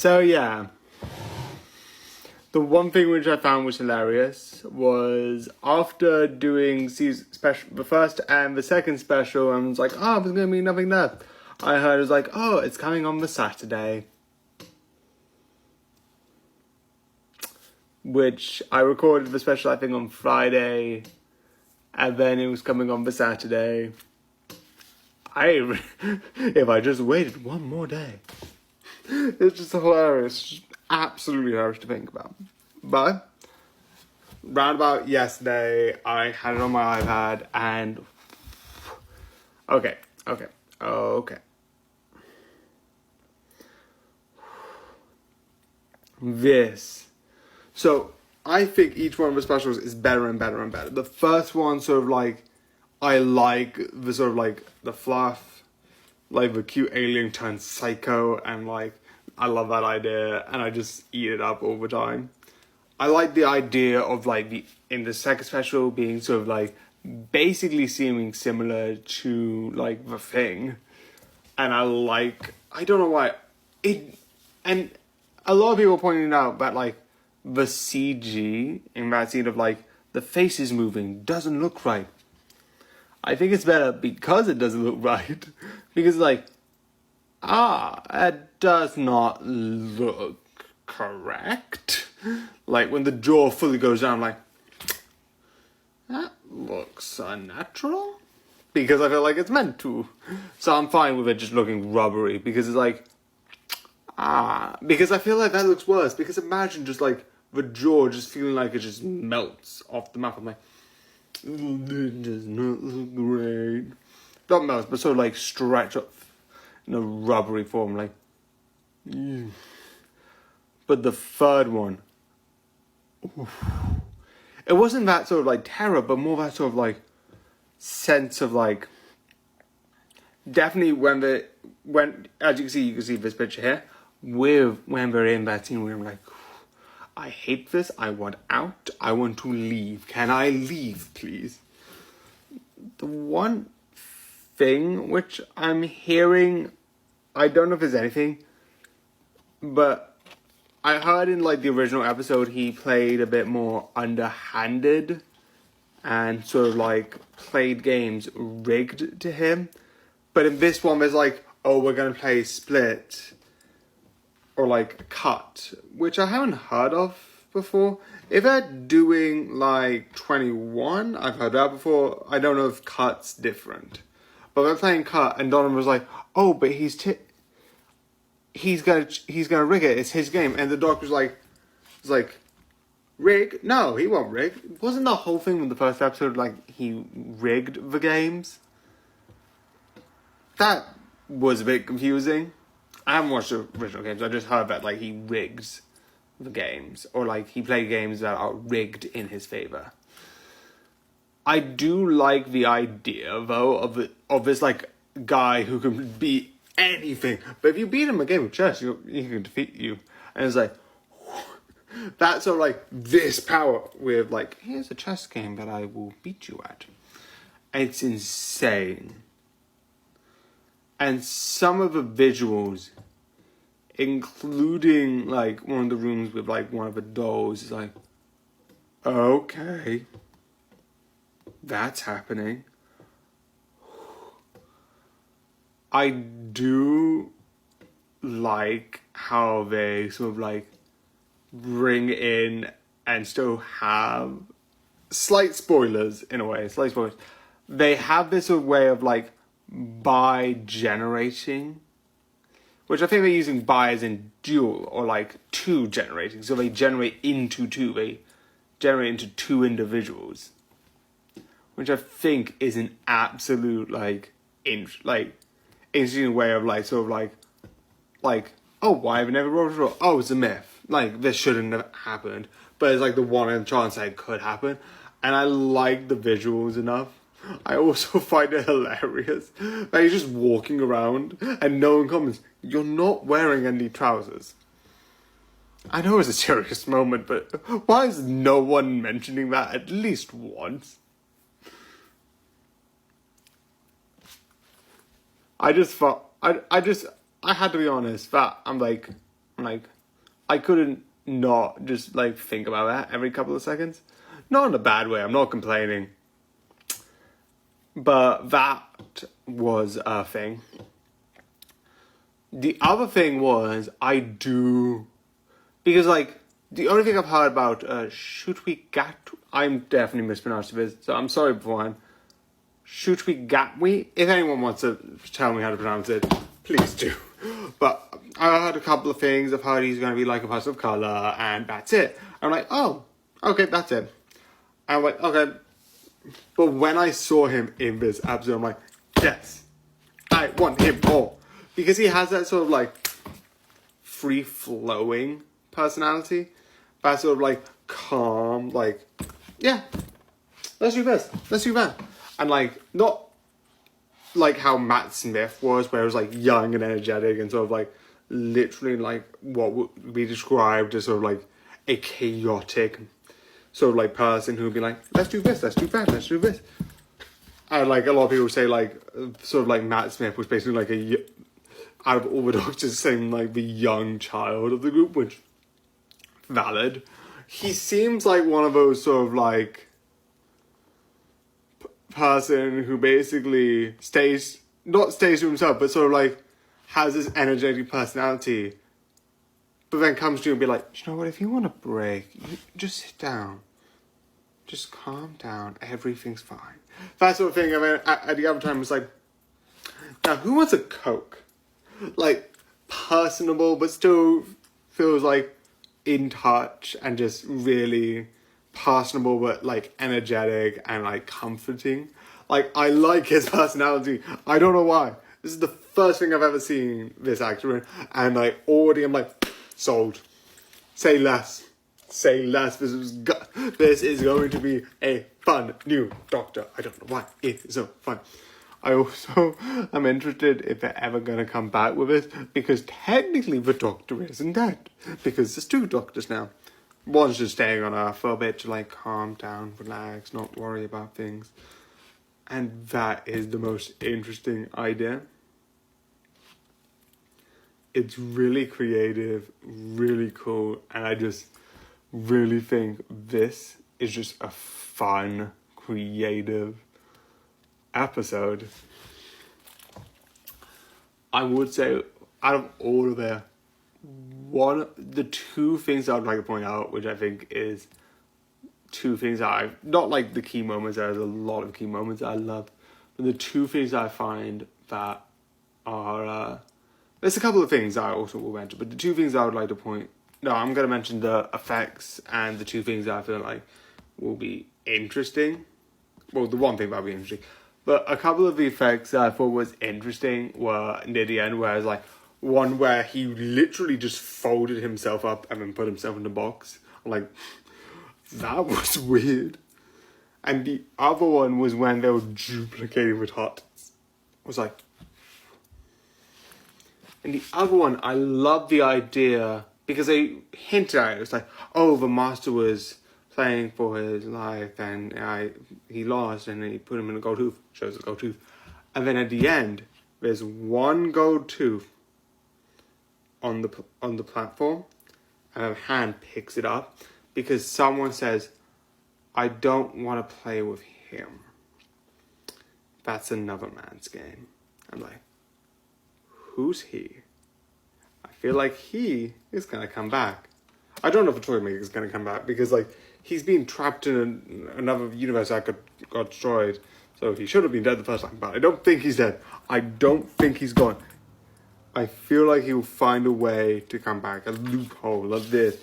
So yeah, the one thing which I found was hilarious was after doing the first and the second special, and was like, oh, there's gonna be nothing left. I heard it was like, oh, it's coming on the Saturday. Which I recorded the special, I think, on Friday, and then it was coming on the Saturday. If I just waited one more day. It's just hilarious. Just absolutely hilarious to think about. But, round about yesterday, I had it on my iPad, and... Okay. So, I think each one of the specials is better and better and better. The first one, sort of like, I like the sort of like, the fluff, like the cute alien turns psycho, and like, I love that idea, and I just eat it up all the time. I like the idea of like, in the second special being sort of like, basically seeming similar to like, The Thing. And I don't know why, and a lot of people pointing out that like, the CG in that scene of like, the face is moving, doesn't look right. I think it's better because it doesn't look right. Because like, it does not look correct. Like when the jaw fully goes down, like, that looks unnatural. Because I feel like it's meant to. So I'm fine with it just looking rubbery. Because it's like, because I feel like that looks worse. Because imagine just like, the jaw just feeling like it just melts off the mouth. I'm like, it does not look great. Not melts, but sort of like stretch up in a rubbery form, like. But the third one, it wasn't that sort of like terror, but more that sort of like sense of like. Definitely when as you can see this picture here, when they're in that scene where I'm like, I hate this, I want out, I want to leave. Can I leave, please? The one thing which I'm hearing, I don't know if there's anything, but I heard in like the original episode he played a bit more underhanded and sort of like played games rigged to him. But in this one there's like, oh, we're going to play split or like cut, which I haven't heard of before. If they're doing like 21, I've heard that before. I don't know if cut's different. But they're playing cut, and Donovan was like, oh, but he's gonna rig it. It's his game. And the doctor's like, rig? No, he won't rig. Wasn't the whole thing with the first episode like he rigged the games? That was a bit confusing. I haven't watched the original games. I just heard that like he rigs the games, or like he played games that are rigged in his favor. I do like the idea though of this like guy who can be anything, but if you beat him a game of chess, he can defeat you, and it's like that's sort of like this power with like, here's a chess game that I will beat you at. It's insane. And some of the visuals, including like one of the rooms with like one of the dolls, is like, okay, that's happening. I do like how they sort of like bring in and still have slight spoilers in a way, slight spoilers. They have this sort of way of like by generating, which I think they're using by as in dual or like two generating. So they generate into two, they generate into two individuals, which I think is an absolute like interesting way of like sort of like oh, why have we never rolled a roll? Oh, it's a myth. Like this shouldn't have happened, but it's like the one in chance that it could happen, and I like the visuals enough. I also find it hilarious that he's just walking around and no one comments, you're not wearing any trousers. I know it's a serious moment, but why is no one mentioning that at least once? I just thought, I had to be honest, that I'm like, Like, I couldn't not just, like, think about that every couple of seconds. Not in a bad way, I'm not complaining. But that was a thing. The other thing was, because, like, the only thing I've heard about, Shutwi-Gatwi, I'm definitely mispronouncing this, so I'm sorry beforehand. Shutwi-Gatwi, if anyone wants to tell me how to pronounce it, please do. But I heard a couple of things. I've heard he's going to be like a person of colour, and that's it. I'm like, oh, okay, that's it. I'm like, okay. But when I saw him in this episode, I'm like, yes, I want him more. Because he has that sort of, like, free-flowing personality. That sort of, like, calm, like, yeah, let's do this, let's do that. And, like, not like how Matt Smith was, where it was, like, young and energetic and sort of, like, literally, like, what would be described as sort of, like, a chaotic sort of, like, person who would be like, let's do this, let's do that, let's do this. And, like, a lot of people say, like, sort of, like, Matt Smith was basically, like, out of all the doctors, saying, like, the young child of the group, which, valid. He seems like one of those sort of, like, person who basically not stays to himself, but sort of, like, has this energetic personality, but then comes to you and be like, you know what, if you want a break, you just sit down. Just calm down. Everything's fine. That sort of thing. I mean, at the other time, it's like, now, who wants a Coke? Like, personable, but still feels like in touch and just really personable, but like energetic and like comforting. Like, I like his personality. I don't know why. This is the first thing I've ever seen this actor in, and like already I'm like, sold. Say less. Say less. This is going to be a fun new Doctor. I don't know why it is so fun. I also am interested if they're ever going to come back with it, because technically the Doctor isn't dead, because there's 2 Doctors now. One's just staying on Earth for a bit to like calm down, relax, not worry about things. And that is the most interesting idea. It's really creative, really cool, and I just really think this is just a fun, creative episode. I would say, out of all of the 2 things I would like to point out, which I think is 2 things that I've, not like the key moments, there's a lot of key moments that I love, but the 2 things I find that are, there's a couple of things I also will mention, but the 2 things I would like to I'm going to mention the effects and the 2 things that I feel like will be interesting. Well, the one thing that will be interesting. But a couple of the effects that I thought was interesting were near the end, where it's like one where he literally just folded himself up and then put himself in the box. I'm like, that was weird. And the other one was when they were duplicating with Hotties. I was like... And the other one, I love the idea, because they hinted at it. It was like, oh, the Master was playing for his life, and he lost, and then he put him in a gold tooth. Shows a gold tooth. And then at the end, there's one gold tooth on the platform, and a hand picks it up, because someone says, I don't want to play with him. That's another man's game. I'm like, who's he? I feel like he is going to come back. I don't know if Toymaker is going to come back, because like he's been trapped in another universe that got destroyed. So he should have been dead the first time, but I don't think he's dead. I don't think he's gone. I feel like he will find a way to come back, a loophole of this.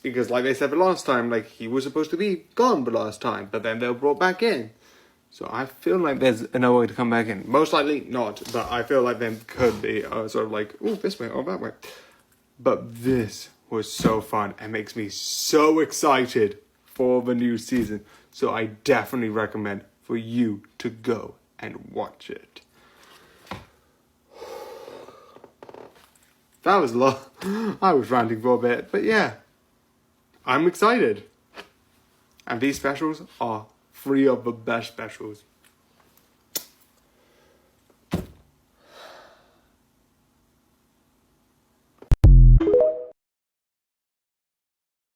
Because like they said the last time, like he was supposed to be gone the last time, but then they were brought back in. So I feel like there's another way to come back in. Most likely not, but I feel like there could be sort of like, oh, this way or that way. But this was so fun and makes me so excited for the new season. So I definitely recommend for you to go and watch it. That was long. I was ranting for a bit, but yeah. I'm excited. And these specials are 3 of the best specials.